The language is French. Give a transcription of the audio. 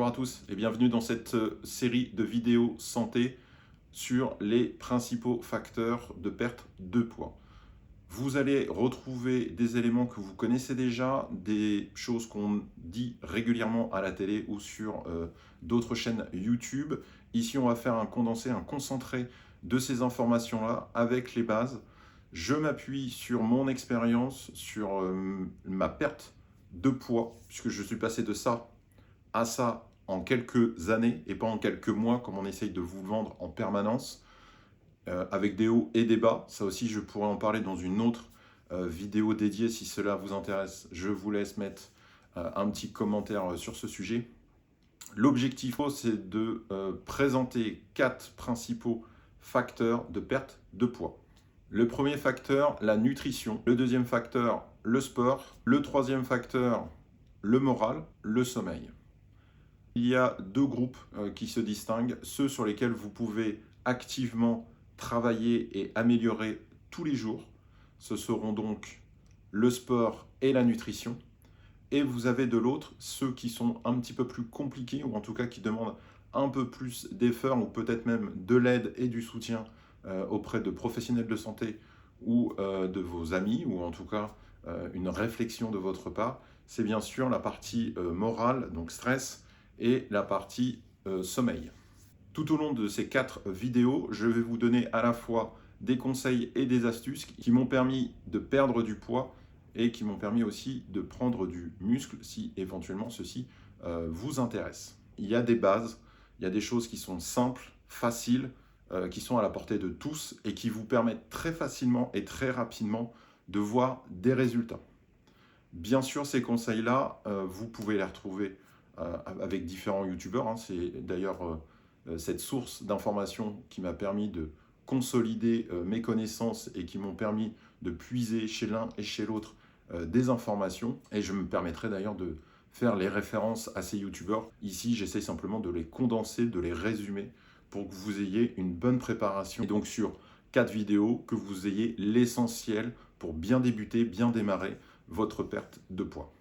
Bonjour à tous et bienvenue dans cette série de vidéos santé sur les principaux facteurs de perte de poids. Vous allez retrouver des éléments que vous connaissez déjà, des choses qu'on dit régulièrement à la télé ou sur d'autres chaînes YouTube. Ici, on va faire un condensé, un concentré de ces informations-là avec les bases. Je m'appuie sur mon expérience, sur ma perte de poids, puisque je suis passé de ça à ça en quelques années et pas en quelques mois comme on essaye de vous le vendre en permanence, avec des hauts et des bas. Ça aussi, je pourrais en parler dans une autre vidéo dédiée si cela vous intéresse. Je vous laisse mettre un petit commentaire sur ce sujet. L'objectif, c'est de présenter 4 principaux facteurs de perte de poids. Le premier facteur, la nutrition. Le deuxième facteur, le sport. Le troisième facteur, le moral, le sommeil. Il y a deux groupes qui se distinguent, ceux sur lesquels vous pouvez activement travailler et améliorer tous les jours. Ce seront donc le sport et la nutrition. Et vous avez de l'autre ceux qui sont un petit peu plus compliqués, ou en tout cas qui demandent un peu plus d'efforts, ou peut-être même de l'aide et du soutien auprès de professionnels de santé ou de vos amis, ou en tout cas une réflexion de votre part. C'est bien sûr la partie morale, donc stress, et la partie sommeil. Tout au long de ces 4 vidéos, je vais vous donner à la fois des conseils et des astuces qui m'ont permis de perdre du poids et qui m'ont permis aussi de prendre du muscle si éventuellement ceci vous intéresse. Il y a des bases, il y a des choses qui sont simples, faciles, qui sont à la portée de tous et qui vous permettent très facilement et très rapidement de voir des résultats. Bien sûr, ces conseils-là, vous pouvez les retrouver avec différents youtubeurs. C'est d'ailleurs cette source d'information qui m'a permis de consolider mes connaissances et qui m'ont permis de puiser chez l'un et chez l'autre des informations. Et je me permettrai d'ailleurs de faire les références à ces youtubeurs. Ici, j'essaie simplement de les condenser, de les résumer pour que vous ayez une bonne préparation. Et donc sur 4 vidéos, que vous ayez l'essentiel pour bien débuter, bien démarrer votre perte de poids.